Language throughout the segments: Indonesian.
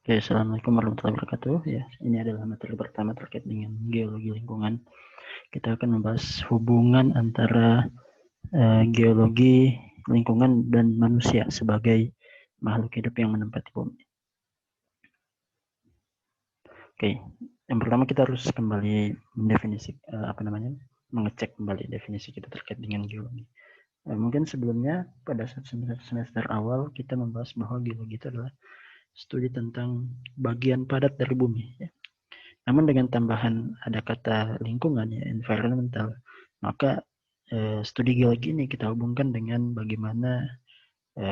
Oke, Assalamualaikum warahmatullahi wabarakatuh. Ya, ini adalah materi pertama terkait dengan geologi lingkungan. Kita akan membahas hubungan antara geologi lingkungan dan manusia sebagai makhluk hidup yang menempati bumi. Oke, yang pertama kita harus kembali mendefinisi mengecek kembali definisi kita terkait dengan geologi. Mungkin sebelumnya pada semester awal kita membahas bahwa geologi itu adalah studi tentang bagian padat dari bumi. Ya. Namun dengan tambahan ada kata lingkungan ya, environmental, maka studi geologi ini kita hubungkan dengan bagaimana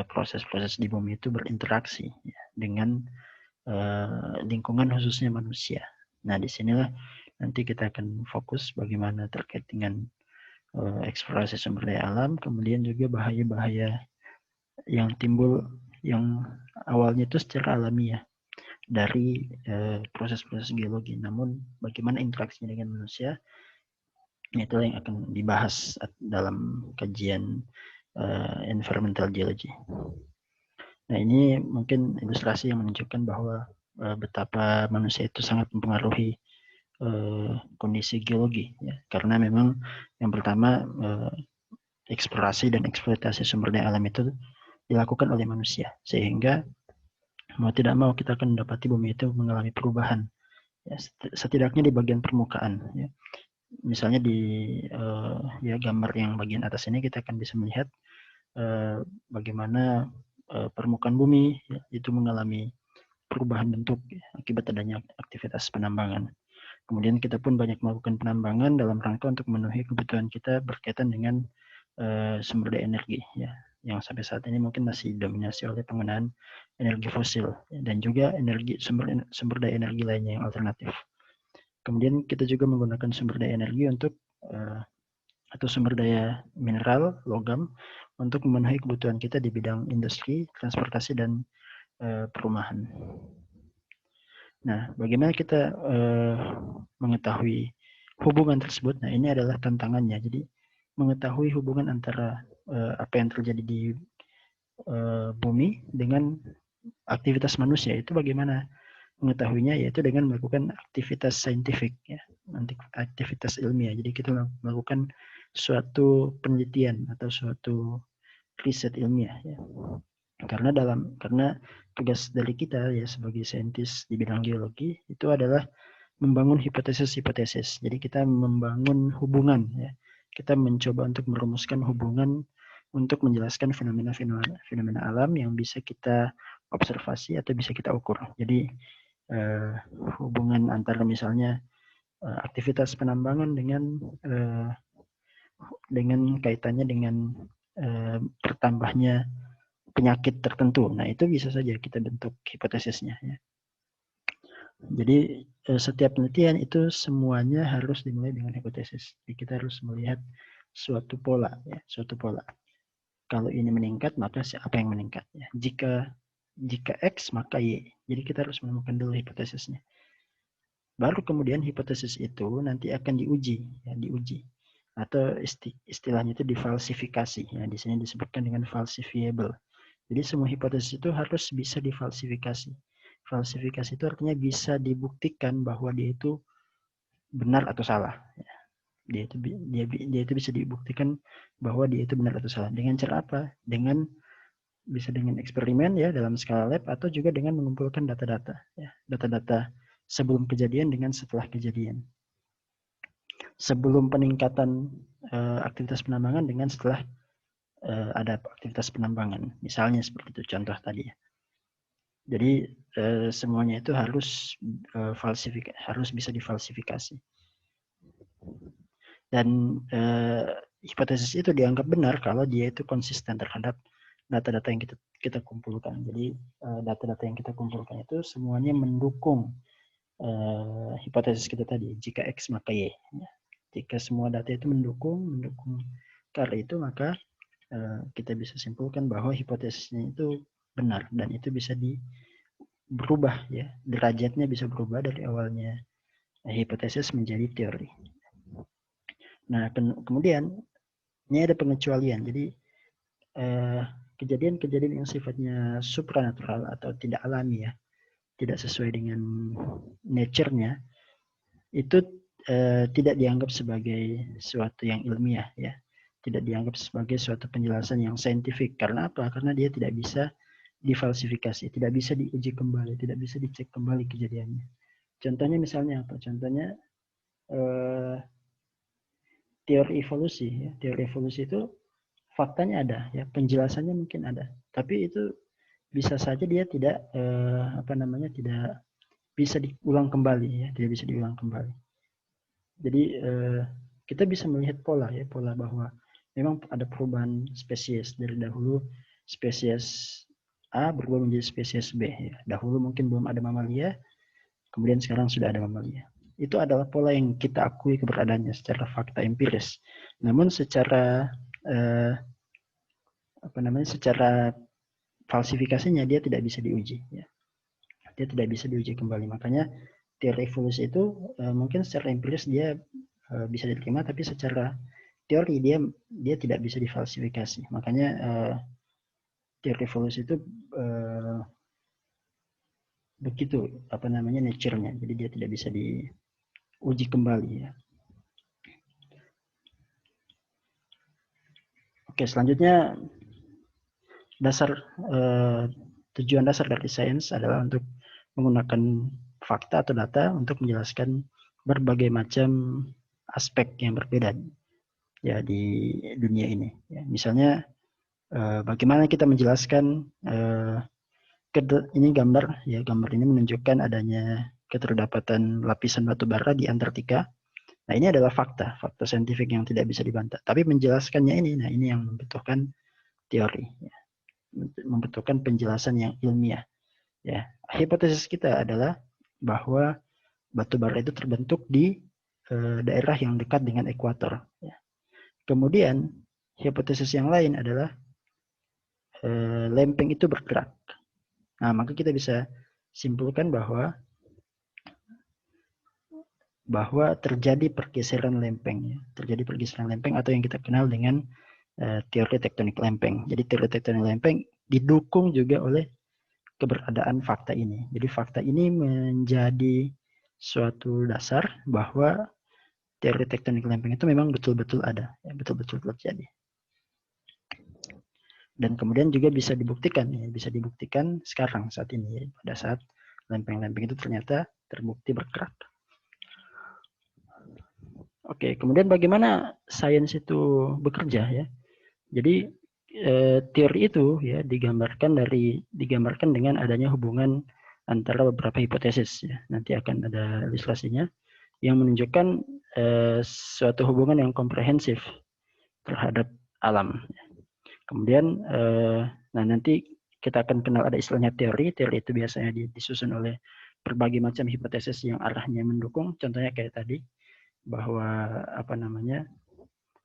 proses-proses di bumi itu berinteraksi ya, dengan lingkungan khususnya manusia. Nah, disinilah nanti kita akan fokus bagaimana terkait dengan eksplorasi sumber daya alam, kemudian juga bahaya-bahaya yang timbul yang awalnya itu secara alamiah dari proses-proses geologi. Namun bagaimana interaksinya dengan manusia, itu yang akan dibahas dalam kajian environmental geology. Nah, ini mungkin ilustrasi yang menunjukkan bahwa betapa manusia itu sangat mempengaruhi kondisi geologi. Ya. Karena memang yang pertama, eksplorasi dan eksploitasi sumber daya alam itu dilakukan oleh manusia. Sehingga mau tidak mau kita akan mendapati bumi itu mengalami perubahan. Ya, setidaknya di bagian permukaan. Ya. Misalnya di ya gambar yang bagian atas ini kita akan bisa melihat bagaimana permukaan bumi ya, itu mengalami perubahan bentuk ya, akibat adanya aktivitas penambangan. Kemudian kita pun banyak melakukan penambangan dalam rangka untuk memenuhi kebutuhan kita berkaitan dengan sumber daya energi ya, yang sampai saat ini mungkin masih dominasi oleh penggunaan energi fosil ya, dan juga sumber daya energi lainnya yang alternatif. Kemudian kita juga menggunakan sumber daya energi untuk atau sumber daya mineral, logam, untuk memenuhi kebutuhan kita di bidang industri, transportasi, dan perumahan. Nah, bagaimana kita mengetahui hubungan tersebut? Nah, ini adalah tantangannya. Jadi, mengetahui hubungan antara apa yang terjadi di bumi dengan aktivitas manusia itu bagaimana mengetahuinya, yaitu dengan melakukan aktivitas saintifik ya, aktivitas ilmiah. Jadi kita melakukan suatu penelitian atau suatu riset ilmiah ya. Karena tugas dari kita ya sebagai saintis di bidang geologi itu adalah membangun hipotesis-hipotesis. Jadi kita membangun hubungan ya. Kita mencoba untuk merumuskan hubungan untuk menjelaskan fenomena alam yang bisa kita observasi atau bisa kita ukur. Jadi hubungan antara misalnya aktivitas penambangan dengan kaitannya dengan bertambahnya penyakit tertentu. Nah, itu bisa saja kita bentuk hipotesisnya ya. Jadi setiap penelitian itu semuanya harus dimulai dengan hipotesis. Jadi kita harus melihat suatu pola ya, suatu pola. Kalau ini meningkat, maka apa yang meningkat ya. Jika X maka Y. Jadi kita harus menemukan dulu hipotesisnya. Baru kemudian hipotesis itu nanti akan diuji ya, diuji. Atau istilahnya itu difalsifikasi ya. Di sini disebutkan dengan falsifiable. Jadi semua hipotesis itu harus bisa difalsifikasi. Falsifikasi itu artinya bisa dibuktikan bahwa dia itu benar atau salah. Dia itu bisa dibuktikan bahwa dia itu benar atau salah. Dengan cara apa? Bisa dengan eksperimen ya dalam skala lab atau juga dengan mengumpulkan data-data ya, data-data sebelum kejadian dengan setelah kejadian. Sebelum peningkatan aktivitas penambangan dengan setelah ada aktivitas penambangan. Misalnya seperti itu contoh tadi. Jadi semuanya itu harus harus bisa difalsifikasi. Dan hipotesis itu dianggap benar kalau dia itu konsisten terhadap data-data yang kita kumpulkan. Jadi data-data yang kita kumpulkan itu semuanya mendukung hipotesis kita tadi. Jika X maka Y. Jika semua data itu mendukung ke arah itu, maka kita bisa simpulkan bahwa hipotesisnya itu benar dan itu bisa berubah ya, derajatnya bisa berubah dari awalnya hipotesis menjadi teori. Nah, kemudian ini ada pengecualian. Jadi kejadian-kejadian yang sifatnya supranatural atau tidak alami ya, tidak sesuai dengan nature-nya, itu tidak dianggap sebagai suatu yang ilmiah, ya, tidak dianggap sebagai suatu penjelasan yang saintifik. Karena apa? Karena dia tidak bisa difalsifikasi, tidak bisa diuji kembali, tidak bisa dicek kembali kejadiannya. Contohnya misalnya apa? Contohnya teori evolusi. Ya. Teori evolusi itu faktanya ada, ya, penjelasannya mungkin ada, tapi itu bisa saja dia tidak tidak bisa diulang kembali, ya, tidak bisa diulang kembali. Jadi kita bisa melihat pola, ya, pola bahwa memang ada perubahan spesies dari dahulu spesies A berubah menjadi spesies B. Ya. Dahulu mungkin belum ada mamalia, kemudian sekarang sudah ada mamalia. Itu adalah pola yang kita akui keberadaannya secara fakta empiris. Namun secara secara falsifikasinya dia tidak bisa diuji. Ya. Dia tidak bisa diuji kembali. Makanya teori evolusi itu mungkin secara empiris dia bisa diterima, tapi secara teori dia tidak bisa difalsifikasi. Makanya teori evolusi itu begitu nature-nya. Jadi dia tidak bisa diuji kembali, ya. Oke, selanjutnya tujuan dasar dari sains adalah untuk menggunakan fakta atau data untuk menjelaskan berbagai macam aspek yang berbeda, ya, di dunia ini. Ya, misalnya bagaimana kita menjelaskan ini gambar, ya, gambar ini menunjukkan adanya keterdapatan lapisan batu bara di Antartika. Nah, ini adalah fakta saintifik yang tidak bisa dibantah. Tapi menjelaskannya ini yang membutuhkan teori, ya, membutuhkan penjelasan yang ilmiah. Ya, hipotesis kita adalah bahwa batu bara itu terbentuk di daerah yang dekat dengan ekuator. Ya. Kemudian hipotesis yang lain adalah lempeng itu bergerak. Nah, maka kita bisa simpulkan bahwa terjadi pergeseran lempeng, ya. Terjadi pergeseran lempeng atau yang kita kenal dengan teori tektonik lempeng. Jadi teori tektonik lempeng didukung juga oleh keberadaan fakta ini. Jadi fakta ini menjadi suatu dasar bahwa teori tektonik lempeng itu memang betul-betul ada, ya, betul-betul terjadi. Dan kemudian juga bisa dibuktikan, ya, bisa dibuktikan sekarang saat ini, ya, pada saat lempeng-lempeng itu ternyata terbukti bergerak. Oke, kemudian bagaimana sains itu bekerja, ya? Jadi teori itu, ya, digambarkan dengan adanya hubungan antara beberapa hipotesis, ya. Nanti akan ada ilustrasinya yang menunjukkan suatu hubungan yang komprehensif terhadap alam. Kemudian nanti kita akan kenal ada istilahnya teori. Teori itu biasanya disusun oleh berbagai macam hipotesis yang arahnya mendukung. Contohnya kayak tadi bahwa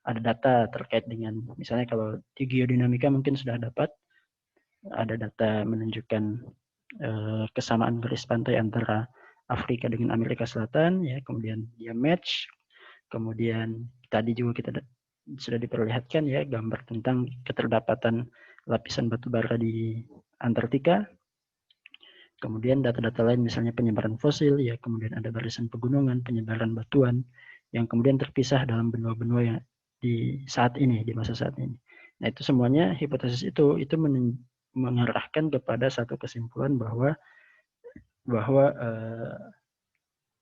ada data terkait dengan, misalnya kalau di geodinamika mungkin sudah dapat ada data menunjukkan kesamaan garis pantai antara Afrika dengan Amerika Selatan, ya, kemudian dia match. Kemudian tadi juga kita sudah diperlihatkan, ya, gambar tentang keterdapatan lapisan batu bara di Antartika. Kemudian data-data lain misalnya penyebaran fosil, ya, kemudian ada barisan pegunungan, penyebaran batuan yang kemudian terpisah dalam benua-benua yang di masa saat ini. Nah, itu semuanya hipotesis itu mengarahkan kepada satu kesimpulan bahwa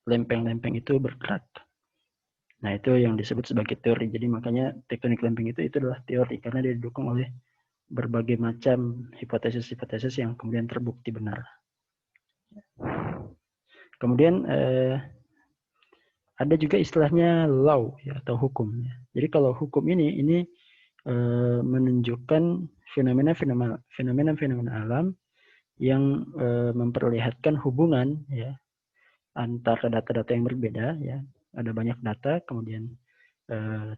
lempeng-lempeng itu bergerak. Nah, itu yang disebut sebagai teori. Jadi makanya tektonik lempeng itu adalah teori karena dia didukung oleh berbagai macam hipotesis-hipotesis yang kemudian terbukti benar. Kemudian ada juga istilahnya law, ya, atau hukum. Ya. Jadi kalau hukum ini menunjukkan fenomena-fenomena alam yang memperlihatkan hubungan, ya, antara data-data yang berbeda, ya. Ada banyak data, kemudian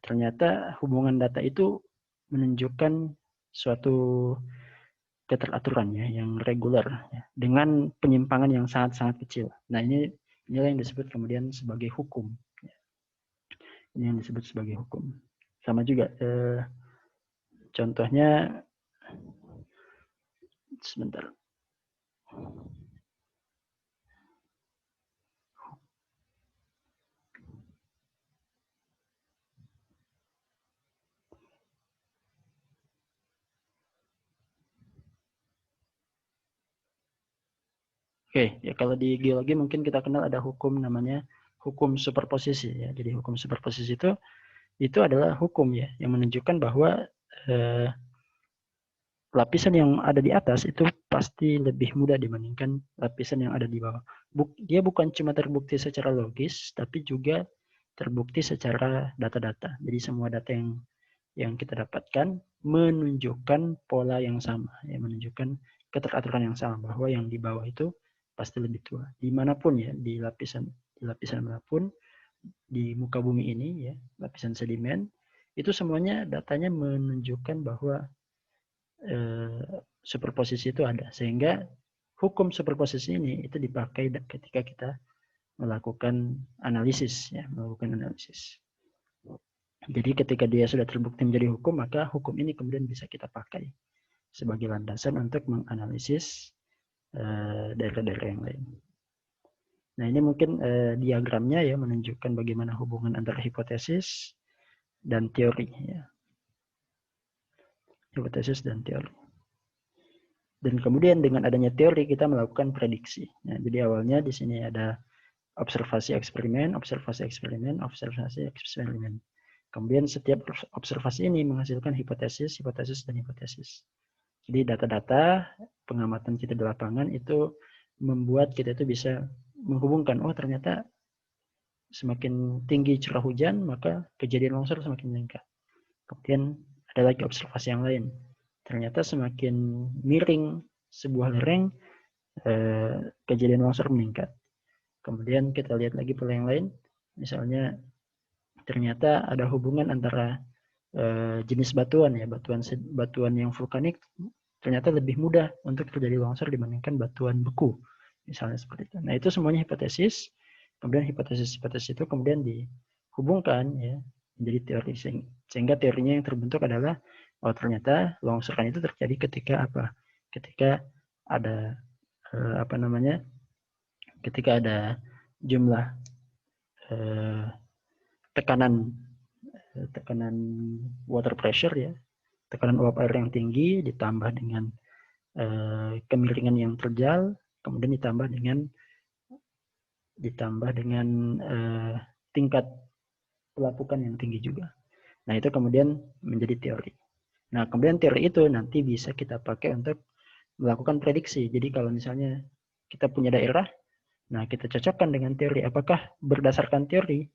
ternyata hubungan data itu menunjukkan suatu keteraturan, ya, yang reguler, ya, dengan penyimpangan yang sangat-sangat kecil. Nah, inilah yang disebut kemudian sebagai hukum. Ya. Ini yang disebut sebagai hukum. Sama juga contohnya, sebentar. Oke, ya kalau di geologi mungkin kita kenal ada hukum namanya hukum superposisi ya. Jadi hukum superposisi itu adalah hukum ya yang menunjukkan bahwa lapisan yang ada di atas itu pasti lebih mudah dibandingkan lapisan yang ada di bawah. Dia bukan cuma terbukti secara logis, tapi juga terbukti secara data-data. Jadi semua data yang kita dapatkan menunjukkan pola yang sama, ya, menunjukkan keteraturan yang sama bahwa yang di bawah itu pasti lebih tua. Dimanapun ya, di lapisan manapun di muka bumi ini ya, lapisan sedimen itu semuanya datanya menunjukkan bahwa superposisi itu ada, sehingga hukum superposisi ini itu dipakai ketika kita melakukan analisis ya, melakukan analisis. Jadi ketika dia sudah terbukti menjadi hukum, maka hukum ini kemudian bisa kita pakai sebagai landasan untuk menganalisis daerah-daerah yang lain. Nah, ini mungkin diagramnya ya menunjukkan bagaimana hubungan antara hipotesis dan teori ya. Hipotesis dan teori. Dan kemudian dengan adanya teori kita melakukan prediksi. Nah, jadi awalnya di sini ada observasi eksperimen, observasi eksperimen, observasi eksperimen. Kemudian setiap observasi ini menghasilkan hipotesis, hipotesis, dan hipotesis. Jadi data-data pengamatan kita di lapangan itu membuat kita itu bisa menghubungkan, oh ternyata semakin tinggi curah hujan, maka kejadian longsor semakin meningkat. Kemudian ada lagi observasi yang lain. Ternyata semakin miring sebuah lereng, kejadian longsor meningkat. Kemudian kita lihat lagi pola yang lain, misalnya ternyata ada hubungan antara jenis batuan ya, batuan yang vulkanik ternyata lebih mudah untuk terjadi longsor dibandingkan batuan beku, misalnya seperti itu. Nah, itu semuanya hipotesis. Kemudian hipotesis itu kemudian dihubungkan ya menjadi teori, sehingga teorinya yang terbentuk adalah oh ternyata longsoran itu terjadi ketika apa? Ketika ada ketika ada jumlah tekanan water pressure ya, tekanan uap air yang tinggi ditambah dengan kemiringan yang terjal, kemudian ditambah dengan tingkat pelapukan yang tinggi juga. Nah, itu kemudian menjadi teori. Nah, kemudian teori itu nanti bisa kita pakai untuk melakukan prediksi. Jadi kalau misalnya kita punya daerah, nah kita cocokkan dengan teori. Apakah berdasarkan teori,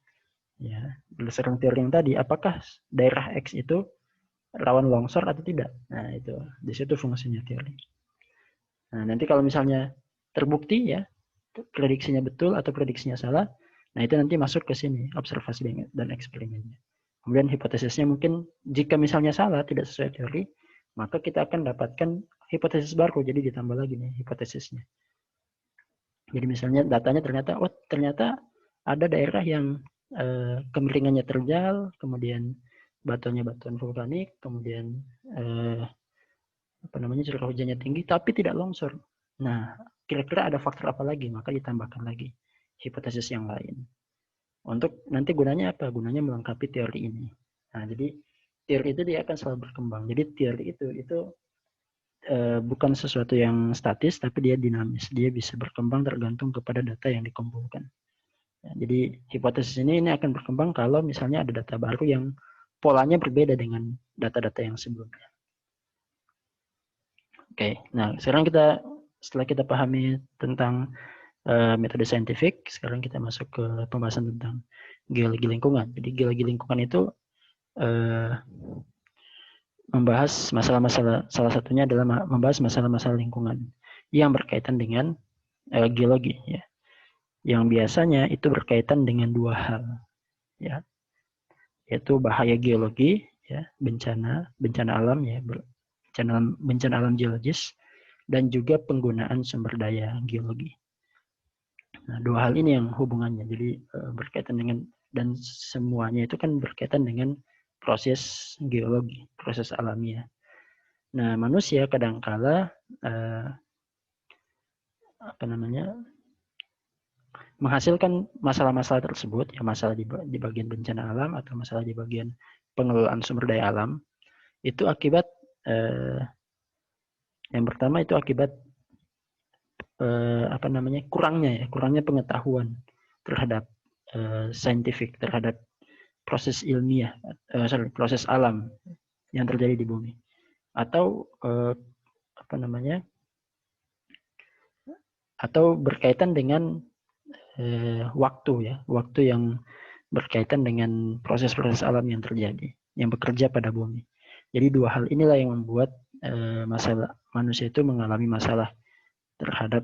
ya berdasarkan teori yang tadi, apakah daerah X itu rawan longsor atau tidak? Nah, itu di situ fungsinya teori. Nah, nanti kalau misalnya terbukti ya prediksinya betul atau prediksinya salah, nah itu nanti masuk ke sini observasi dan eksperimennya. Kemudian hipotesisnya mungkin jika misalnya salah tidak sesuai teori, maka kita akan dapatkan hipotesis baru, jadi ditambah lagi nih hipotesisnya. Jadi misalnya datanya ternyata ada daerah yang kemiringannya terjal, kemudian batuan vulkanik, kemudian curah hujannya tinggi, tapi tidak longsor. Nah, kira-kira ada faktor apa lagi? Maka ditambahkan lagi hipotesis yang lain. Untuk nanti gunanya apa? Gunanya melengkapi teori ini. Nah, jadi teori itu dia akan selalu berkembang. Jadi teori itu bukan sesuatu yang statis, tapi dia dinamis. Dia bisa berkembang tergantung kepada data yang dikumpulkan. Ya, jadi hipotesis ini akan berkembang kalau misalnya ada data baru yang polanya berbeda dengan data-data yang sebelumnya. Oke, nah sekarang setelah kita pahami tentang metode saintifik, sekarang kita masuk ke pembahasan tentang geologi lingkungan. Jadi geologi lingkungan itu membahas masalah-masalah, salah satunya adalah membahas masalah-masalah lingkungan yang berkaitan dengan geologi, ya. Yang biasanya itu berkaitan dengan dua hal, ya, yaitu bahaya geologi, ya, bencana alam, ya, bencana alam geologis, dan juga penggunaan sumber daya geologi. Nah, dua hal ini yang hubungannya, jadi berkaitan dengan, dan semuanya itu kan berkaitan dengan proses geologi, proses alamiah. Nah, manusia kadangkala menghasilkan masalah-masalah tersebut, ya masalah di bagian bencana alam atau masalah di bagian pengelolaan sumber daya alam, itu akibat yang pertama itu akibat kurangnya pengetahuan terhadap scientific, terhadap proses ilmiah, proses alam yang terjadi di bumi, atau atau berkaitan dengan waktu yang berkaitan dengan proses-proses alam yang terjadi, yang bekerja pada bumi. Jadi dua hal inilah yang membuat masalah manusia itu mengalami masalah terhadap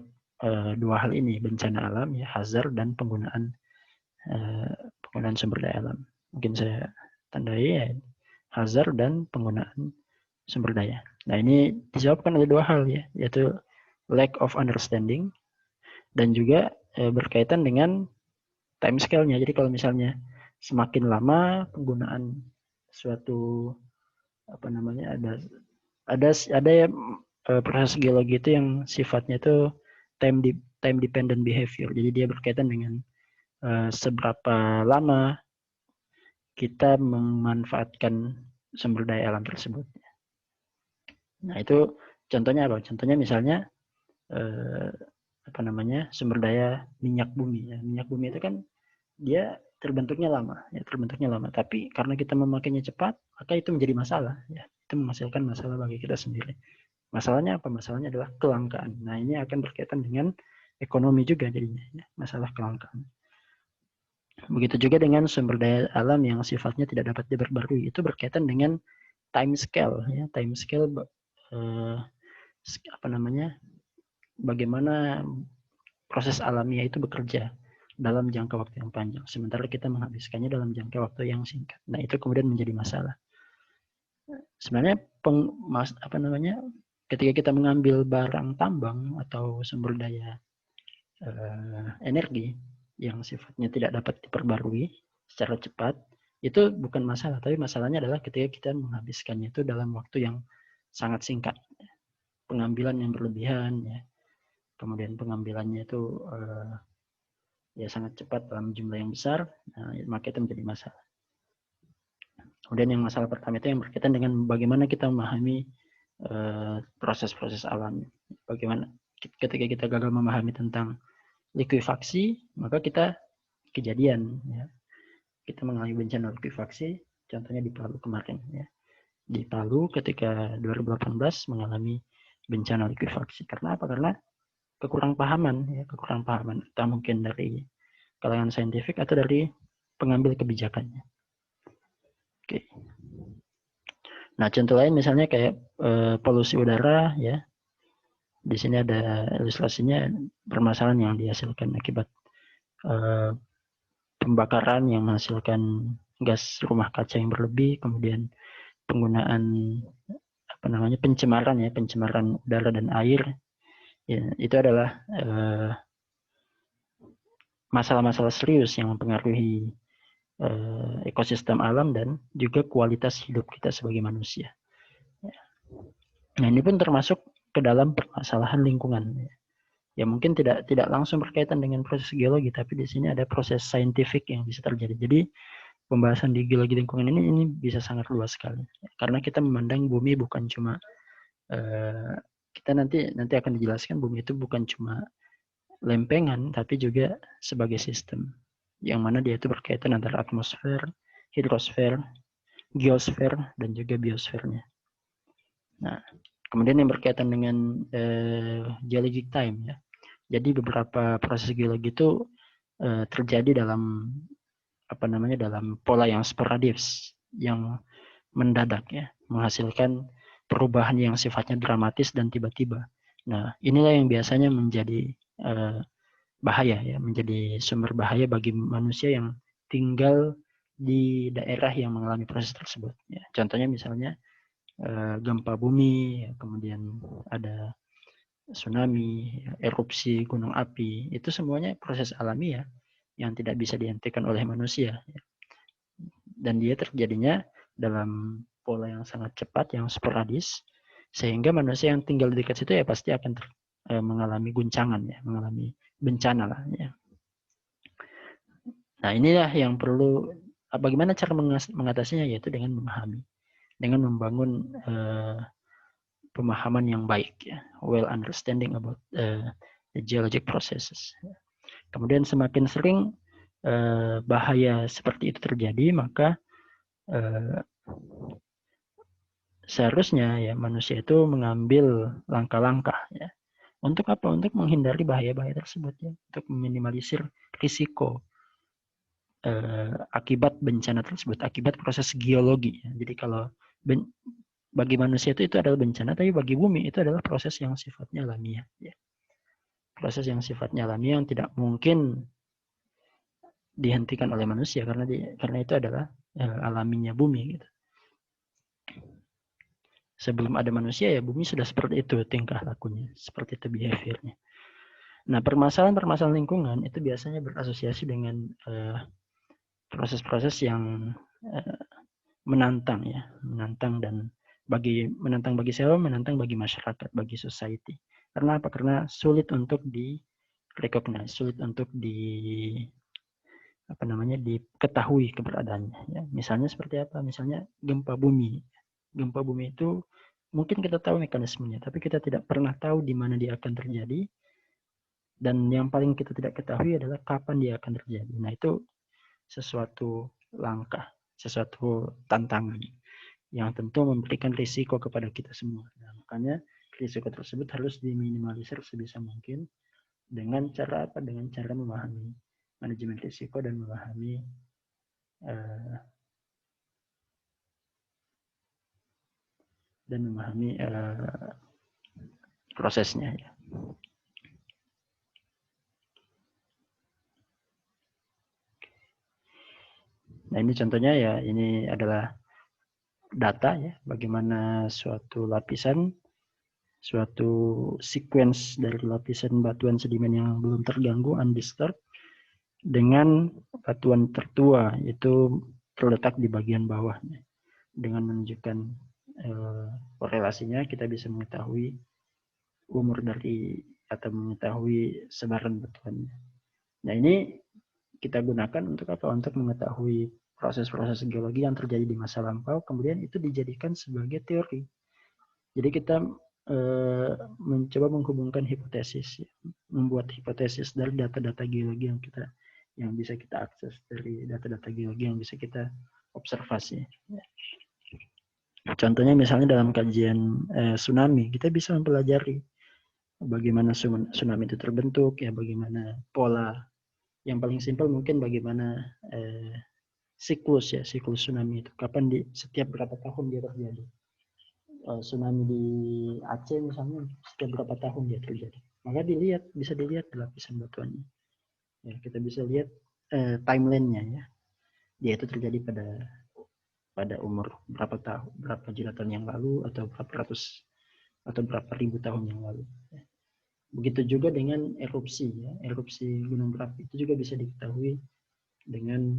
dua hal ini, bencana alam, ya, hazard, dan penggunaan sumber daya alam. Mungkin saya tandai ya, hazard dan penggunaan sumber daya. Nah, ini disebabkan oleh dua hal, ya, yaitu lack of understanding dan juga berkaitan dengan time scale-nya. Jadi kalau misalnya semakin lama penggunaan suatu ada ya proses geologi itu yang sifatnya itu time dependent behavior. Jadi dia berkaitan dengan seberapa lama kita memanfaatkan sumber daya alam tersebut. Nah, itu contohnya apa? Contohnya misalnya sumber daya minyak bumi. Ya. Minyak bumi itu kan dia terbentuknya lama. Tapi karena kita memakainya cepat, maka itu menjadi masalah. Ya. Itu menghasilkan masalah bagi kita sendiri. Masalahnya apa? Masalahnya adalah kelangkaan. Nah, ini akan berkaitan dengan ekonomi juga jadinya. Ya. Masalah kelangkaan. Begitu juga dengan sumber daya alam yang sifatnya tidak dapat diperbarui. Itu berkaitan dengan time scale. Ya. Time scale bagaimana proses alamiah itu bekerja dalam jangka waktu yang panjang, sementara kita menghabiskannya dalam jangka waktu yang singkat. Nah, itu kemudian menjadi masalah. Sebenarnya ketika kita mengambil barang tambang atau sumber daya energi yang sifatnya tidak dapat diperbarui secara cepat, itu bukan masalah, tapi masalahnya adalah ketika kita menghabiskannya itu dalam waktu yang sangat singkat, pengambilan yang berlebihan, ya. Kemudian pengambilannya itu ya sangat cepat dalam jumlah yang besar, maka itu menjadi masalah. Kemudian yang masalah pertama itu yang berkaitan dengan bagaimana kita memahami proses-proses alam. Bagaimana ketika kita gagal memahami tentang likuifaksi, maka kita kejadian, ya. Kita mengalami bencana likuifaksi, contohnya di Palu kemarin, ya. Di Palu ketika 2018 mengalami bencana likuifaksi. Karena apa? Karena kekurangan pahaman, entah mungkin dari kalangan saintifik atau dari pengambil kebijakannya. Oke. Nah, contoh lain misalnya kayak polusi udara, ya. Di sini ada ilustrasinya, permasalahan yang dihasilkan akibat pembakaran yang menghasilkan gas rumah kaca yang berlebih, kemudian penggunaan pencemaran udara dan air. Ya, itu adalah masalah-masalah serius yang mempengaruhi ekosistem alam dan juga kualitas hidup kita sebagai manusia. Nah, ini pun termasuk ke dalam permasalahan lingkungan. Ya mungkin tidak langsung berkaitan dengan proses geologi, tapi di sini ada proses saintifik yang bisa terjadi. Jadi pembahasan di geologi lingkungan ini bisa sangat luas sekali. Karena kita memandang bumi bukan cuma kita nanti akan dijelaskan bumi itu bukan cuma lempengan, tapi juga sebagai sistem yang mana dia itu berkaitan antara atmosfer, hidrosfer, geosfer, dan juga biosfernya. Nah, kemudian yang berkaitan dengan geologic time, ya. Jadi beberapa proses geologi itu terjadi dalam dalam pola yang sporadis, yang mendadak, ya, menghasilkan perubahan yang sifatnya dramatis dan tiba-tiba. Nah, inilah yang biasanya menjadi bahaya, ya, menjadi sumber bahaya bagi manusia yang tinggal di daerah yang mengalami proses tersebut. Ya. Contohnya misalnya gempa bumi, ya, kemudian ada tsunami, erupsi gunung api, itu semuanya proses alami, ya, yang tidak bisa dihentikan oleh manusia. Ya. Dan dia terjadinya dalam pola yang sangat cepat, yang sporadis, sehingga manusia yang tinggal di dekat situ ya pasti akan mengalami guncangan, ya, mengalami bencana lah, ya. Nah, inilah yang perlu, bagaimana cara mengatasinya, yaitu dengan memahami, dengan membangun pemahaman yang baik, ya, well understanding about the geologic processes. Kemudian semakin sering bahaya seperti itu terjadi, maka seharusnya ya manusia itu mengambil langkah-langkah ya. Untuk apa? Untuk menghindari bahaya-bahaya tersebut ya, untuk meminimalisir risiko akibat bencana tersebut, akibat proses geologi. Ya. Jadi kalau bagi manusia itu adalah bencana, tapi bagi bumi itu adalah proses yang sifatnya alamiah. Ya. Proses yang sifatnya alamiah yang tidak mungkin dihentikan oleh manusia karena itu adalah alaminya bumi. Gitu. Sebelum ada manusia ya bumi sudah seperti itu tingkah lakunya, seperti itu behaviornya. Nah permasalahan lingkungan itu biasanya berasosiasi dengan proses-proses yang menantang ya, menantang bagi siapa? Menantang bagi masyarakat, bagi society. Karena apa? Karena sulit untuk di-recognize, sulit untuk diketahui keberadaannya. Ya. Misalnya seperti apa? Misalnya gempa bumi. Gempa bumi itu mungkin kita tahu mekanismenya, tapi kita tidak pernah tahu di mana dia akan terjadi. Dan yang paling kita tidak ketahui adalah kapan dia akan terjadi. Nah itu sesuatu langkah, sesuatu tantangan yang tentu memberikan risiko kepada kita semua. Nah, makanya risiko tersebut harus diminimalisir sebisa mungkin dengan cara apa? Dengan cara memahami manajemen risiko dan memahami prosesnya. Ya. Nah ini contohnya ya, ini adalah data ya, bagaimana suatu lapisan, suatu sequence dari lapisan batuan sedimen yang belum terganggu, undisturbed, dengan batuan tertua itu terletak di bagian bawahnya. Dengan menunjukkan korelasinya kita bisa mengetahui umur dari atau mengetahui sebaran batuannya. Nah ini kita gunakan untuk apa? Untuk mengetahui proses-proses geologi yang terjadi di masa lampau, kemudian itu dijadikan sebagai teori. Jadi kita mencoba menghubungkan hipotesis, membuat hipotesis dari data-data geologi yang bisa kita akses, dari data-data geologi yang bisa kita observasi. Contohnya misalnya dalam kajian tsunami, kita bisa mempelajari bagaimana tsunami itu terbentuk, ya bagaimana pola. Yang paling simpel mungkin bagaimana siklus tsunami itu, kapan setiap berapa tahun dia terjadi. Tsunami di Aceh misalnya setiap berapa tahun dia terjadi. Maka bisa dilihat di lapisan batuannya. Ya, kita bisa lihat timeline-nya ya. Dia itu terjadi pada umur berapa juta tahun yang lalu atau berapa ratus atau berapa ribu tahun yang lalu. Ya. Begitu juga dengan erupsi ya. Erupsi gunung berapi itu juga bisa diketahui dengan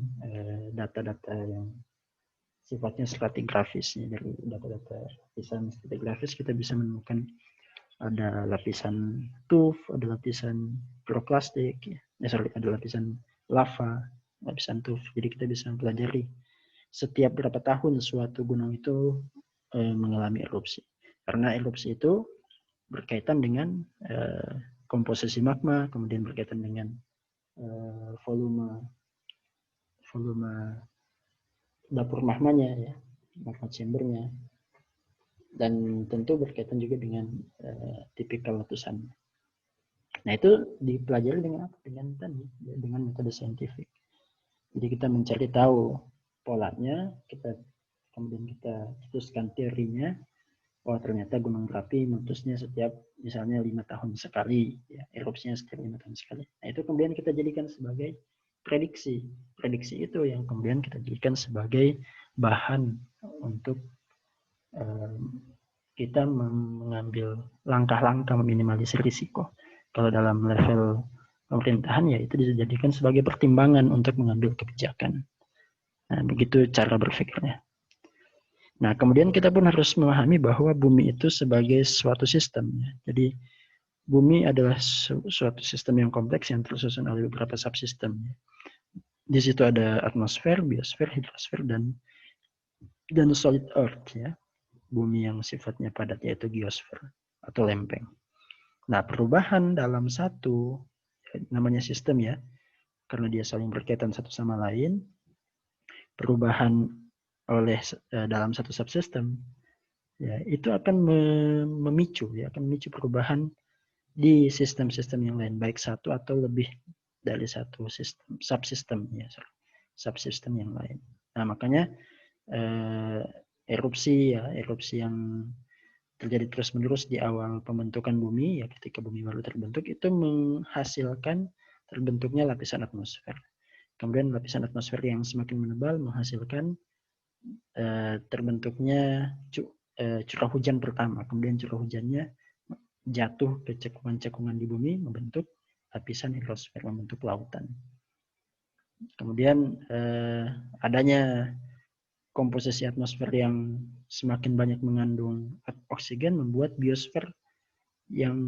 data-data yang sifatnya stratigrafis ya. Dari data-data lapisan stratigrafis kita bisa menemukan ada lapisan tuff, ada lapisan piroklastik, ada lapisan lava, lapisan tuff. Jadi kita bisa mempelajari setiap berapa tahun suatu gunung itu mengalami erupsi. Karena erupsi itu berkaitan dengan komposisi magma, kemudian berkaitan dengan volume dapur magmanya ya, magma chambernya, dan tentu berkaitan juga dengan tipikal letusan. Nah itu dipelajari dengan apa? Dengan metode saintifik. Jadi kita mencari tahu polanya, kemudian kita teruskan teorinya. Oh ternyata gunung berapi meletusnya setiap misalnya 5 tahun sekali, ya, erupsinya setiap 5 tahun sekali. Nah itu kemudian kita jadikan sebagai prediksi. Prediksi itu yang kemudian kita jadikan sebagai bahan untuk kita mengambil langkah-langkah meminimalisir risiko. Kalau dalam level pemerintahan ya itu dijadikan sebagai pertimbangan untuk mengambil kebijakan. Nah begitu cara berpikirnya. Nah, kemudian kita pun harus memahami bahwa bumi itu sebagai suatu sistem. Ya. Jadi, bumi adalah suatu sistem yang kompleks yang tersusun oleh beberapa subsistem. Ya. Di situ ada atmosfer, biosfer, hidrosfer, dan solid earth. Ya. Bumi yang sifatnya padat, yaitu geosfer atau lempeng. Nah, perubahan dalam satu, namanya sistem ya, karena dia saling berkaitan satu sama lain, perubahan dalam satu subsistem, ya itu akan memicu perubahan di sistem-sistem yang lain, baik satu atau lebih dari satu sistem, subsistem ya, subsistem yang lain. Nah, makanya erupsi yang terjadi terus-menerus di awal pembentukan bumi, ya ketika bumi baru terbentuk, itu menghasilkan terbentuknya lapisan atmosfer. Kemudian lapisan atmosfer yang semakin menebal menghasilkan terbentuknya curah hujan pertama. Kemudian curah hujannya jatuh ke cekungan-cekungan di bumi, membentuk lapisan hidrosfer, membentuk lautan. Kemudian adanya komposisi atmosfer yang semakin banyak mengandung oksigen membuat biosfer yang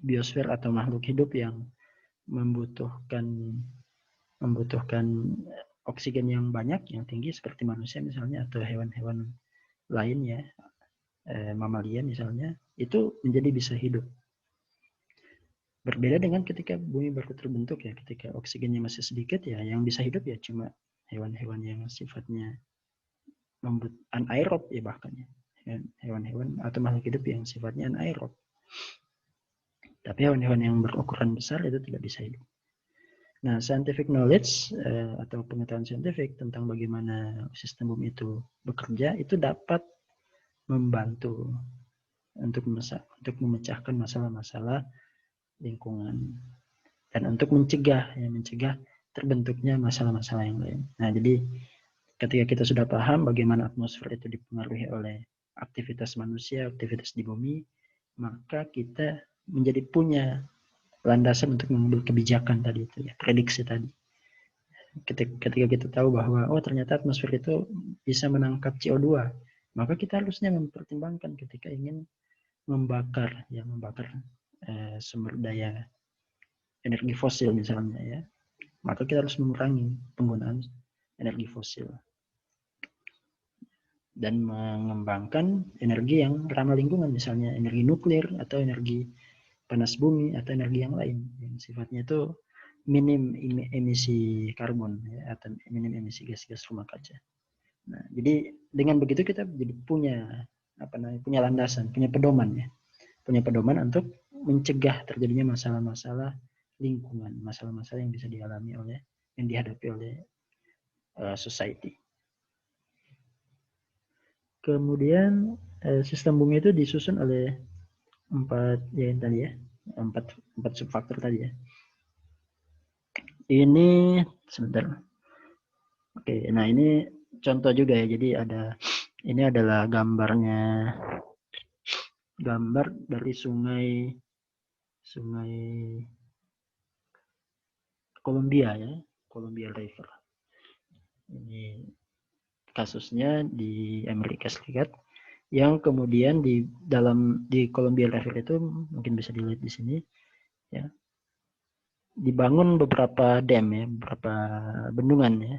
biosfer atau makhluk hidup yang membutuhkan oksigen yang banyak, yang tinggi seperti manusia misalnya atau hewan-hewan lainnya, mamalia misalnya, itu menjadi bisa hidup. Berbeda dengan ketika bumi baru terbentuk ya, ketika oksigennya masih sedikit ya, yang bisa hidup ya cuma hewan-hewan yang sifatnya anaerob ya, bahkan ya, hewan-hewan atau makhluk hidup yang sifatnya anaerob. Tapi hewan-hewan yang berukuran besar itu tidak bisa hidup. Nah, scientific knowledge atau pengetahuan saintifik tentang bagaimana sistem bumi itu bekerja itu dapat membantu untuk memecahkan masalah-masalah lingkungan dan untuk mencegah terbentuknya masalah-masalah yang lain. Nah, jadi ketika kita sudah paham bagaimana atmosfer itu dipengaruhi oleh aktivitas manusia, aktivitas di bumi, maka kita menjadi punya landasan untuk mengambil kebijakan tadi itu ya, prediksi tadi. Ketika kita tahu bahwa ternyata atmosfer itu bisa menangkap CO2, maka kita harusnya mempertimbangkan ketika ingin membakar sumber daya energi fosil misalnya ya, maka kita harus mengurangi penggunaan energi fosil dan mengembangkan energi yang ramah lingkungan, misalnya energi nuklir atau energi panas bumi atau energi yang lain yang sifatnya itu minim emisi karbon ya, atau minim emisi gas-gas rumah kaca. Nah, jadi dengan begitu kita jadi punya landasan, punya pedoman untuk mencegah terjadinya masalah-masalah lingkungan, masalah-masalah yang bisa dihadapi oleh society. Kemudian sistem bumi itu disusun oleh empat subfaktor tadi ya. Ini sebentar. Oke, nah ini contoh juga ya. Jadi ini adalah gambar dari sungai Columbia ya, Columbia River. Ini kasusnya di Amerika Serikat, yang kemudian di Columbia River itu mungkin bisa dilihat di sini ya, dibangun beberapa dam ya, beberapa bendungan ya.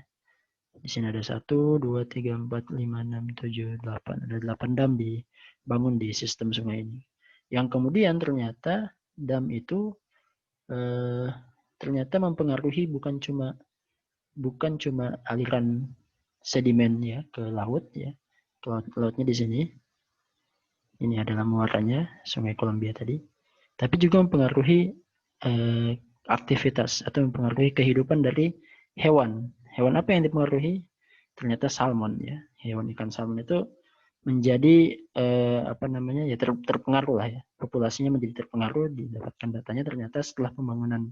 Di sini ada 1, 2, 3, 4, 5, 6, 7, 8. Ada 8 dam dibangun di sistem sungai ini. Yang kemudian ternyata dam itu ternyata mempengaruhi bukan cuma aliran sedimen ya ke laut ya. Lautnya di sini. Ini adalah muaranya Sungai Columbia tadi. Tapi juga mempengaruhi aktivitas atau mempengaruhi kehidupan dari hewan. Hewan apa yang dipengaruhi? Ternyata salmon ya. Hewan ikan salmon itu menjadi terpengaruh lah ya. Populasinya menjadi terpengaruh. Didapatkan datanya ternyata setelah pembangunan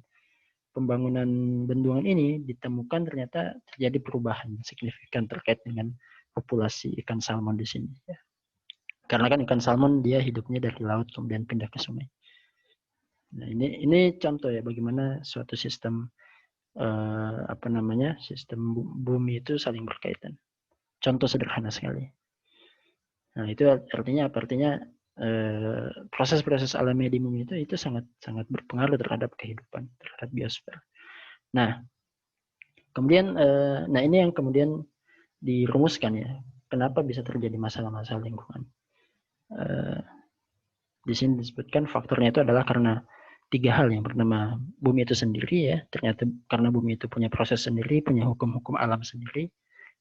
bendungan ini ditemukan ternyata terjadi perubahan signifikan terkait dengan populasi ikan salmon di sini ya. Karena kan ikan salmon dia hidupnya dari laut kemudian pindah ke sungai. Nah, ini contoh ya bagaimana suatu sistem sistem bumi itu saling berkaitan. Contoh sederhana sekali. Nah, itu artinya proses-proses alami di bumi itu sangat berpengaruh terhadap kehidupan, terhadap biosfer. Nah, kemudian ini yang kemudian dirumuskan ya, kenapa bisa terjadi masalah-masalah lingkungan. Di sini disebutkan faktornya itu adalah karena 3 hal. Yang pertama, bumi itu sendiri ya, ternyata karena bumi itu punya proses sendiri, punya hukum-hukum alam sendiri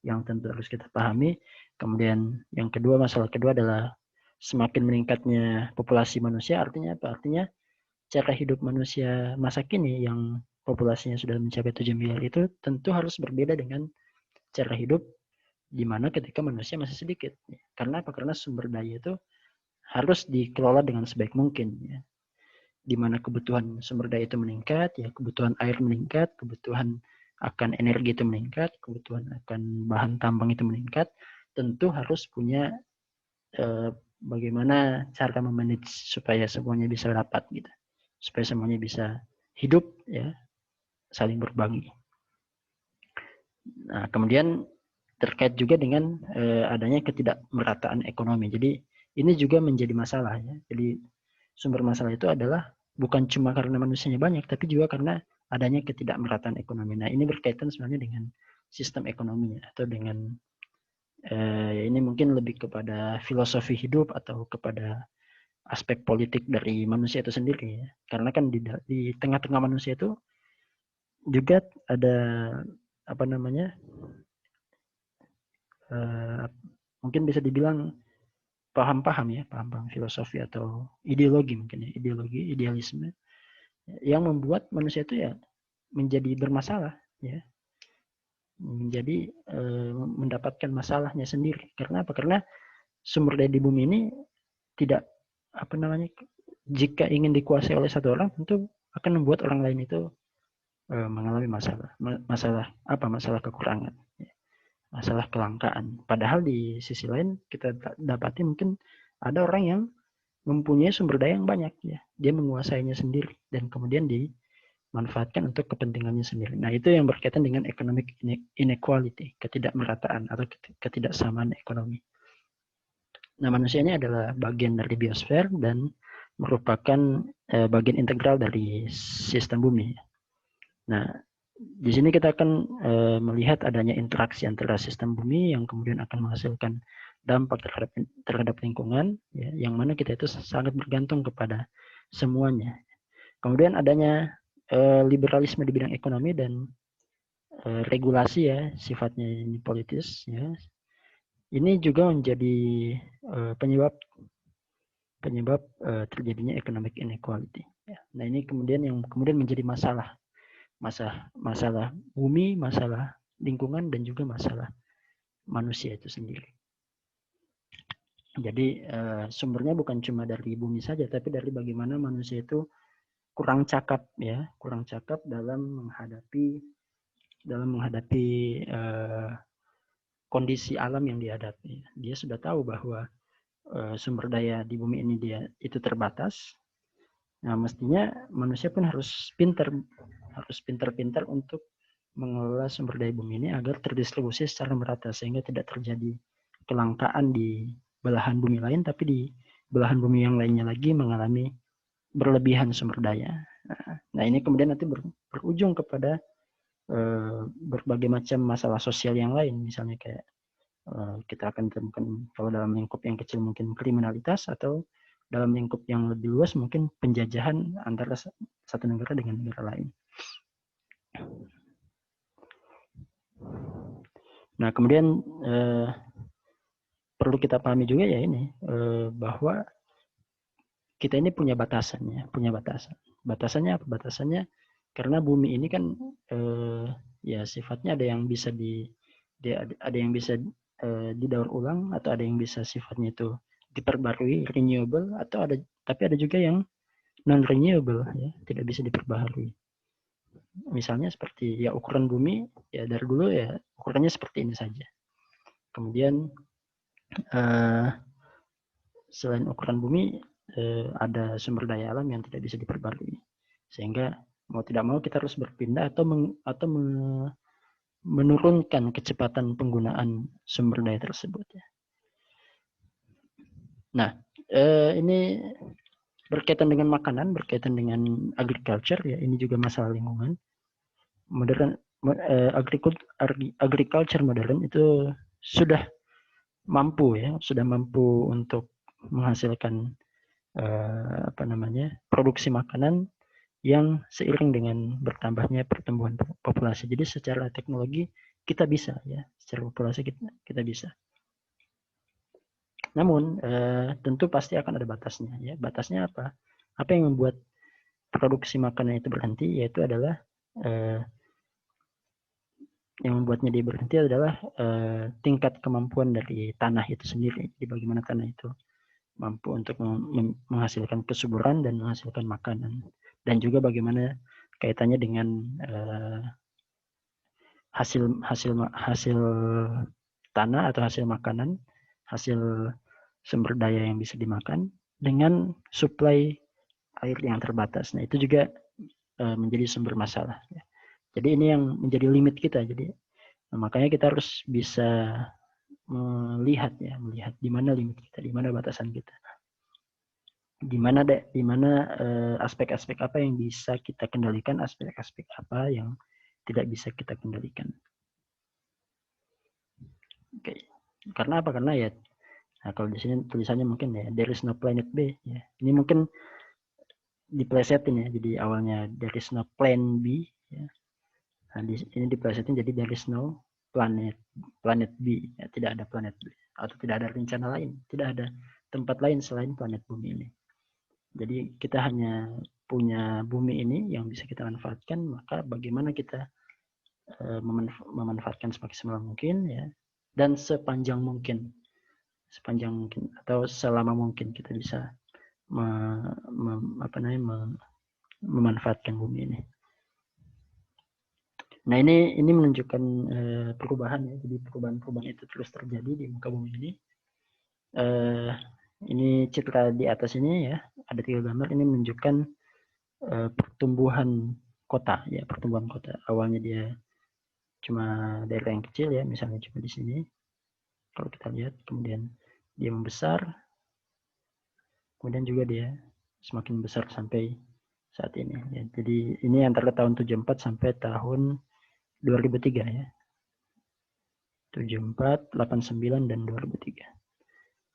yang tentu harus kita pahami. Kemudian yang kedua, masalah kedua adalah semakin meningkatnya populasi manusia, artinya apa? Artinya cara hidup manusia masa kini yang populasinya sudah mencapai 7 miliar itu tentu harus berbeda dengan cara hidup di mana ketika manusia masih sedikit. Karena apa? Karena sumber daya itu harus dikelola dengan sebaik mungkin. Ya. Di mana kebutuhan sumber daya itu meningkat, ya kebutuhan air meningkat, kebutuhan akan energi itu meningkat, kebutuhan akan bahan tambang itu meningkat, tentu harus punya bagaimana cara memanage supaya semuanya bisa dapat gitu, supaya semuanya bisa hidup ya, saling berbagi. Nah, kemudian terkait juga dengan adanya ketidakmerataan ekonomi. Jadi ini juga menjadi masalah ya. Jadi sumber masalah itu adalah bukan cuma karena manusianya banyak, tapi juga karena adanya ketidakmerataan ekonomi. Nah, ini berkaitan sebenarnya dengan sistem ekonominya atau dengan ini mungkin lebih kepada filosofi hidup atau kepada aspek politik dari manusia itu sendiri. Ya. Karena kan di tengah-tengah manusia itu juga ada apa namanya mungkin bisa dibilang paham-paham ya, paham-paham filosofi atau ideologi mungkin ya, ideologi, idealisme yang membuat manusia itu ya menjadi bermasalah ya, menjadi mendapatkan masalahnya sendiri. Karena apa? Karena sumber daya di bumi ini tidak apa namanya, jika ingin dikuasai oleh satu orang tentu akan membuat orang lain itu mengalami masalah apa? Masalah kekurangan, masalah kelangkaan. Padahal di sisi lain kita dapati mungkin ada orang yang mempunyai sumber daya yang banyak ya, dia menguasainya sendiri dan kemudian dimanfaatkan untuk kepentingannya sendiri. Nah, itu yang berkaitan dengan economic inequality, ketidakmerataan atau ketidaksamaan ekonomi. Nah, manusia ini adalah bagian dari biosfer dan merupakan bagian integral dari sistem bumi. Nah, di sini kita akan melihat adanya interaksi antara sistem bumi yang kemudian akan menghasilkan dampak terhadap lingkungan, ya, yang mana kita itu sangat bergantung kepada semuanya. Kemudian adanya liberalisme di bidang ekonomi dan regulasi ya, sifatnya ini politis. Ya. Ini juga menjadi penyebab terjadinya economic inequality. Ya. Nah, ini kemudian yang menjadi masalah bumi, masalah lingkungan, dan juga masalah manusia itu sendiri. Jadi sumbernya bukan cuma dari bumi saja, tapi dari bagaimana manusia itu kurang cakap dalam menghadapi kondisi alam yang dihadapi. Dia sudah tahu bahwa sumber daya di bumi ini itu terbatas. Nah, mestinya manusia pun harus pintar-pintar untuk mengelola sumber daya bumi ini agar terdistribusi secara merata sehingga tidak terjadi kelangkaan di belahan bumi lain, tapi di belahan bumi yang lainnya lagi mengalami berlebihan sumber daya. Nah, ini kemudian nanti berujung kepada berbagai macam masalah sosial yang lain, misalnya kayak kita akan temukan kalau dalam lingkup yang kecil mungkin kriminalitas, atau dalam lingkup yang lebih luas mungkin penjajahan antara satu negara dengan negara lain. Nah, kemudian perlu kita pahami juga ya ini bahwa kita ini punya batasannya. Batasannya apa? Batasannya karena bumi ini kan ya sifatnya ada yang bisa didaur ulang, atau ada yang bisa sifatnya itu diperbarui, renewable, tapi ada juga yang non renewable ya, tidak bisa diperbaharui. Misalnya seperti ya ukuran bumi ya dari dulu ya ukurannya seperti ini saja. Kemudian selain ukuran bumi ada sumber daya alam yang tidak bisa diperbarui, sehingga mau tidak mau kita harus berpindah atau menurunkan kecepatan penggunaan sumber daya tersebut. Nah, ini berkaitan dengan makanan, berkaitan dengan agriculture ya, ini juga masalah lingkungan. Agriculture modern itu sudah mampu untuk menghasilkan produksi makanan yang seiring dengan bertambahnya pertumbuhan populasi. Jadi secara teknologi kita bisa ya, secara populasi kita bisa. Namun tentu pasti akan ada batasnya ya. Batasnya apa? Apa yang membuat produksi makanan itu berhenti? Yaitu adalah yang membuatnya dia berhenti adalah tingkat kemampuan dari tanah itu sendiri. Jadi bagaimana tanah itu mampu untuk menghasilkan kesuburan dan menghasilkan makanan. Dan juga bagaimana kaitannya dengan hasil tanah atau hasil makanan, hasil sumber daya yang bisa dimakan dengan suplai air yang terbatas. Nah, itu juga menjadi sumber masalah. Jadi ini yang menjadi limit kita. Jadi makanya kita harus bisa melihat di mana limit kita, di mana batasan kita. Di mana aspek-aspek apa yang bisa kita kendalikan, aspek-aspek apa yang tidak bisa kita kendalikan. Oke. Karena apa? Karena ya, nah kalau di sini tulisannya mungkin ya, there is no planet B. Ya. Ini mungkin diplesetin ya, jadi awalnya there is no plan B. Ya. Nah, ini diplesetin jadi there is no planet B. Ya, tidak ada planet B. Atau tidak ada rencana lain. Tidak ada tempat lain selain planet bumi ini. Jadi kita hanya punya bumi ini yang bisa kita manfaatkan, maka bagaimana kita memanfaatkan semaksimal mungkin ya, dan sepanjang mungkin atau selama mungkin kita bisa memanfaatkan bumi ini. Nah ini menunjukkan perubahan ya, jadi perubahan itu terus terjadi di muka bumi ini. Ini citra di atas ini ya, ada 3 gambar. Ini menunjukkan pertumbuhan kota ya, pertumbuhan kota. Awalnya dia cuma daerah yang kecil ya, misalnya cuma di sini. Kalau kita lihat, kemudian dia membesar, kemudian juga dia semakin besar sampai saat ini. Ya. Jadi ini antara tahun 74 sampai tahun 2003 ya. 74, 89 dan 2003.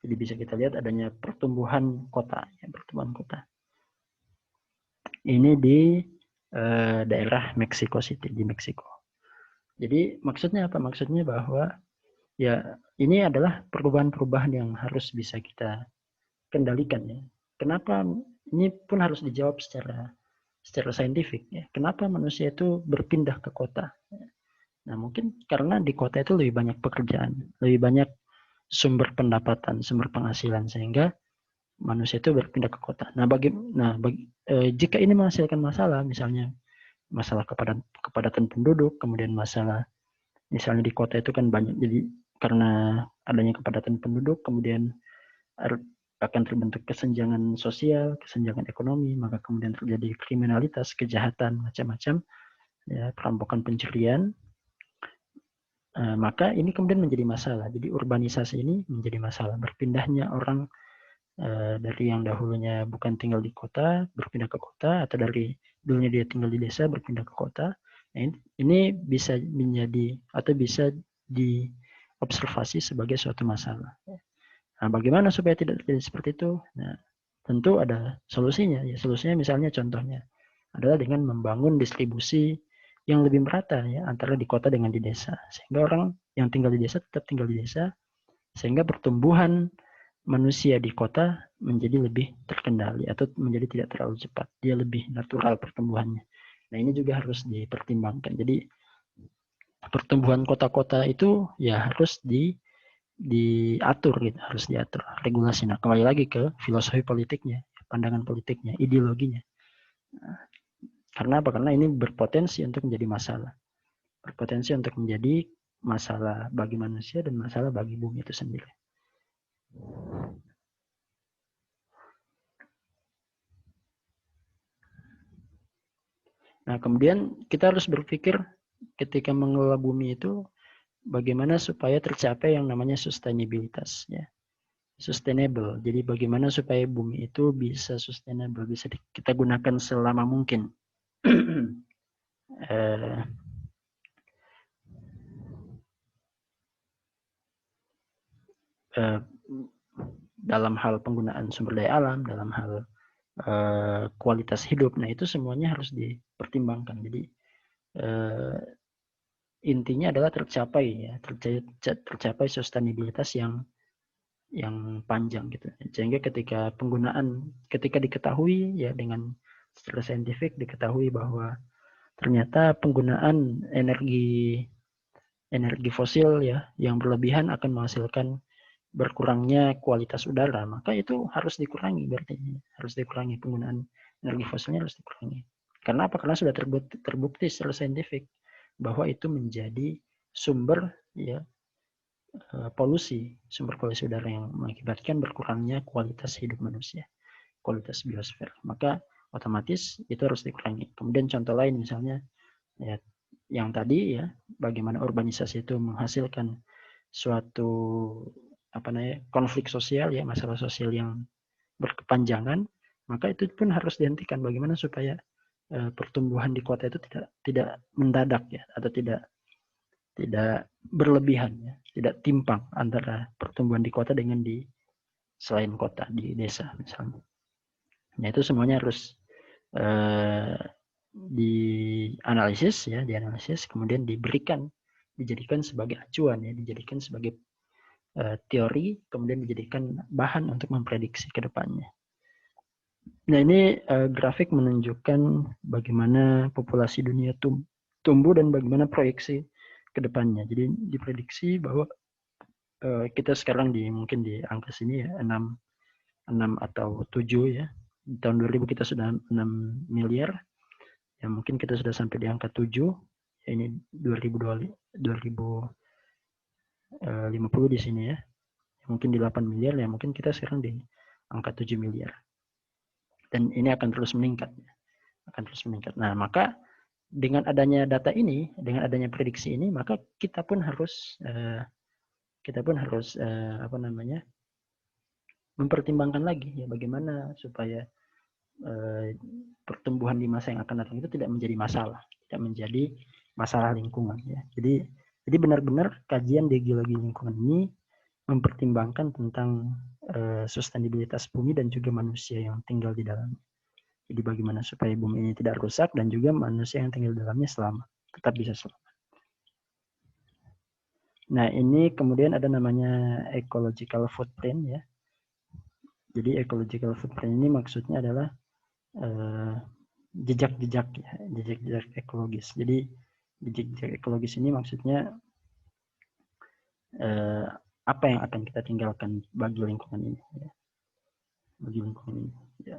Jadi bisa kita lihat adanya pertumbuhan kota ya, pertumbuhan kota. Ini di daerah Mexico City, di Meksiko. Jadi maksudnya apa? Maksudnya bahwa ya ini adalah perubahan-perubahan yang harus bisa kita kendalikan ya. Kenapa ini pun harus dijawab secara saintifik ya. Kenapa manusia itu berpindah ke kota? Nah, mungkin karena di kota itu lebih banyak pekerjaan, lebih banyak sumber pendapatan, sumber penghasilan sehingga manusia itu berpindah ke kota. Nah, jika ini menghasilkan masalah, misalnya masalah kepadatan penduduk, kemudian masalah misalnya di kota itu kan banyak, jadi karena adanya kepadatan penduduk, kemudian akan terbentuk kesenjangan sosial, kesenjangan ekonomi, maka kemudian terjadi kriminalitas, kejahatan, macam-macam, ya, perampokan, pencurian, maka ini kemudian menjadi masalah. Jadi urbanisasi ini menjadi masalah. Berpindahnya orang dari yang dahulunya bukan tinggal di kota, berpindah ke kota, atau dari dulunya dia tinggal di desa, berpindah ke kota. Nah, ini bisa menjadi atau bisa diobservasi sebagai suatu masalah. Nah, bagaimana supaya tidak terjadi seperti itu? Nah, tentu ada solusinya. Ya, solusinya misalnya contohnya adalah dengan membangun distribusi yang lebih merata ya antara di kota dengan di desa. Sehingga orang yang tinggal di desa tetap tinggal di desa, sehingga pertumbuhan manusia di kota menjadi lebih terkendali atau menjadi tidak terlalu cepat. Dia lebih natural pertumbuhannya. Nah, ini juga harus dipertimbangkan. Jadi pertumbuhan kota-kota itu ya harus diatur gitu, harus diatur regulasi. Nah, kembali lagi ke filosofi politiknya, pandangan politiknya, ideologinya. Nah, karena apa? Karena ini berpotensi untuk menjadi masalah. Berpotensi untuk menjadi masalah bagi manusia dan masalah bagi bumi itu sendiri. Nah, kemudian kita harus berpikir ketika mengelola bumi itu bagaimana supaya tercapai yang namanya sustainabilitas ya. Sustainable. Jadi bagaimana supaya bumi itu bisa sustainable, bisa kita gunakan selama mungkin. dalam hal penggunaan sumber daya alam, dalam hal kualitas hidup. Nah, itu semuanya harus dipertimbangkan. Jadi intinya adalah tercapai sustainabilitas yang panjang gitu. Sehingga ketika diketahui ya dengan secara saintifik diketahui bahwa ternyata penggunaan energi fosil ya yang berlebihan akan menghasilkan berkurangnya kualitas udara, maka itu harus dikurangi, berarti harus dikurangi penggunaan energi fosilnya, harus dikurangi. Karena apa? Karena sudah terbukti secara saintifik bahwa itu menjadi sumber ya sumber polusi udara yang mengakibatkan berkurangnya kualitas hidup manusia, kualitas biosfer. Maka otomatis itu harus dikurangi. Kemudian contoh lain misalnya ya yang tadi ya, bagaimana urbanisasi itu menghasilkan suatu konflik sosial ya, masalah sosial yang berkepanjangan, maka itu pun harus dihentikan. Bagaimana supaya pertumbuhan di kota itu tidak mendadak ya, atau tidak berlebihan ya, tidak timpang antara pertumbuhan di kota dengan di selain kota, di desa misalnya. Nah, itu semuanya harus dianalisis, kemudian dijadikan sebagai acuan ya, dijadikan sebagai teori, kemudian dijadikan bahan untuk memprediksi ke depannya. Nah, ini grafik menunjukkan bagaimana populasi dunia tumbuh dan bagaimana proyeksi ke depannya. Jadi diprediksi bahwa kita sekarang mungkin di angka sini ya, 6 atau 7 ya. Di tahun 2000 kita sudah 6 miliar. Ya mungkin kita sudah sampai di angka 7. Ya, ini 2050 di sini ya. Mungkin di 8 miliar ya, mungkin kita sekarang di angka 7 miliar. Dan ini akan terus meningkat. Nah, maka dengan adanya data ini, dengan adanya prediksi ini, maka kita pun harus mempertimbangkan lagi ya, bagaimana supaya pertumbuhan di masa yang akan datang itu tidak menjadi masalah lingkungan ya. Jadi benar-benar kajian di geologi lingkungan ini mempertimbangkan tentang sustainabilitas bumi dan juga manusia yang tinggal di dalamnya. Jadi bagaimana supaya bumi ini tidak rusak dan juga manusia yang tinggal di dalamnya tetap bisa selamat. Nah, ini kemudian ada namanya ecological footprint ya. Jadi ecological footprint ini maksudnya adalah jejak-jejak ekologis. Jadi jejak ekologis ini maksudnya apa yang akan kita tinggalkan bagi lingkungan ini ya. Ya.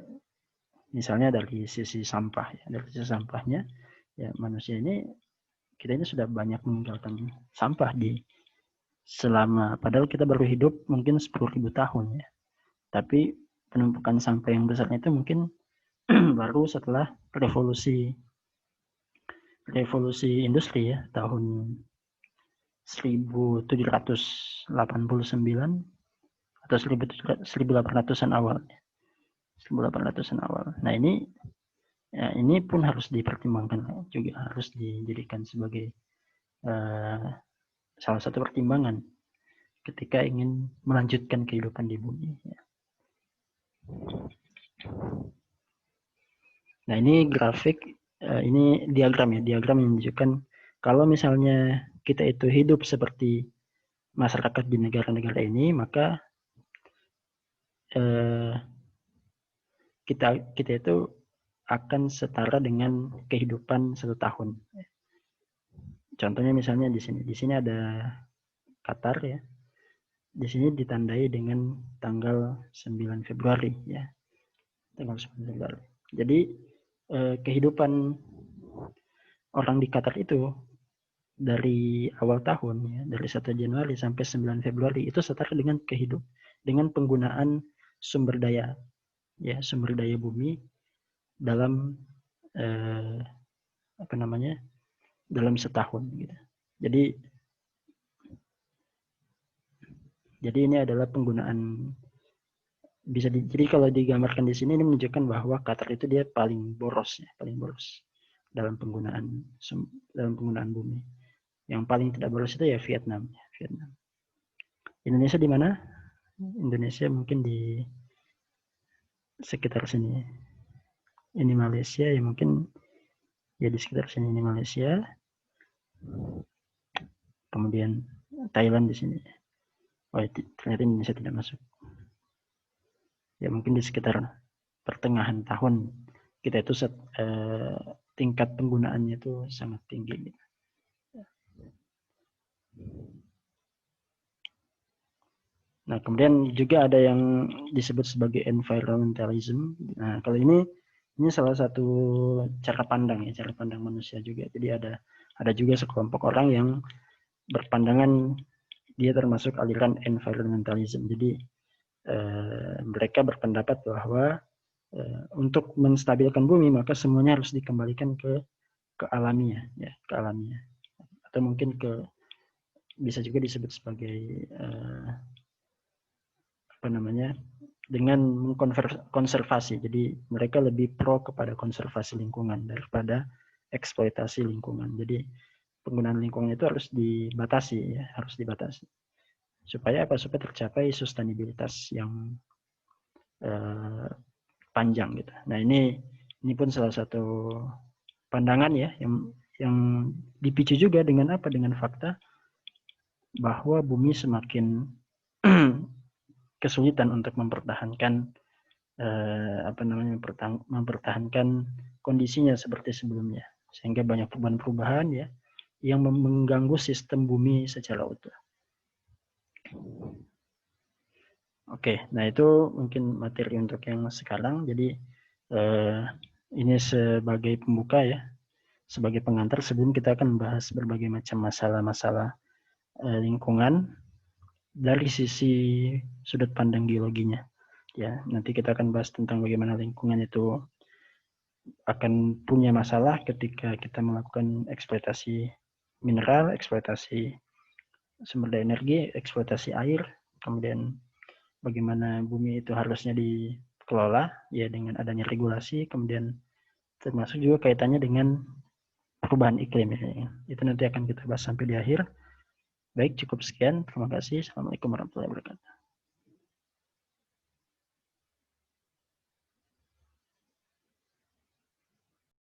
Misalnya dari sisi sampah ya, dari sisi sampahnya ya, manusia ini sudah banyak meninggalkan sampah padahal kita baru hidup mungkin 10.000 tahun ya. Tapi penumpukan sampah yang besarnya itu mungkin baru setelah revolusi industri ya, tahun 1789 atau 1800-an awal. 1800-an awal. Nah, ini pun harus dipertimbangkan juga, harus dijadikan sebagai salah satu pertimbangan ketika ingin melanjutkan kehidupan di bumi ya. Nah, ini grafik, ini diagram yang menunjukkan kalau misalnya kita itu hidup seperti masyarakat di negara-negara ini, maka kita itu akan setara dengan kehidupan 1 tahun. Contohnya misalnya di sini ada Qatar ya. Di sini ditandai dengan tanggal 9 Februari ya. Tanggal 9 Februari. Jadi kehidupan orang di Qatar itu dari awal tahun ya, dari 1 Januari sampai 9 Februari itu setara dengan dengan penggunaan sumber daya bumi dalam dalam setahun gitu. Jadi ini adalah penggunaan jadi kalau digambarkan di sini ini menunjukkan bahwa Qatar itu dia paling boros dalam penggunaan bumi. Yang paling tidak boros itu ya Vietnam. Indonesia di mana? Indonesia mungkin di sekitar sini. Ini Malaysia ya mungkin ya di sekitar sini ini Malaysia. Kemudian Thailand di sini. Oh, ternyata Indonesia tidak masuk. Ya mungkin di sekitar pertengahan tahun kita itu tingkat penggunaannya itu sangat tinggi. Nah, kemudian juga ada yang disebut sebagai environmentalism. Nah, kalau ini salah satu cara pandang ya, cara pandang manusia juga. Jadi ada juga sekelompok orang yang berpandangan dia termasuk aliran environmentalism. Jadi mereka berpendapat bahwa untuk menstabilkan bumi maka semuanya harus dikembalikan ke alamiah, ya, ke alamiah. Atau mungkin bisa juga disebut sebagai dengan mengkonservasi. Jadi mereka lebih pro kepada konservasi lingkungan daripada eksploitasi lingkungan. Jadi penggunaan lingkungan itu harus dibatasi, ya, harus dibatasi. Supaya apa? Supaya tercapai sustainabilitas yang panjang gitu. Nah, ini pun salah satu pandangan ya yang dipicu juga dengan apa? Dengan fakta bahwa bumi semakin kesulitan untuk mempertahankan mempertahankan kondisinya seperti sebelumnya, sehingga banyak perubahan-perubahan ya yang mengganggu sistem bumi secara utuh. Oke, nah itu mungkin materi untuk yang sekarang. Jadi ini sebagai pembuka ya, sebagai pengantar sebelum kita akan membahas berbagai macam masalah-masalah lingkungan dari sisi sudut pandang geologinya. Ya, nanti kita akan bahas tentang bagaimana lingkungan itu akan punya masalah ketika kita melakukan eksploitasi mineral, eksploitasi sumber daya energi, eksploitasi air, kemudian bagaimana bumi itu harusnya dikelola ya dengan adanya regulasi, kemudian termasuk juga kaitannya dengan perubahan iklim ya. Itu nanti akan kita bahas sampai di akhir. Baik, cukup sekian. Terima kasih. Assalamualaikum warahmatullahi wabarakatuh.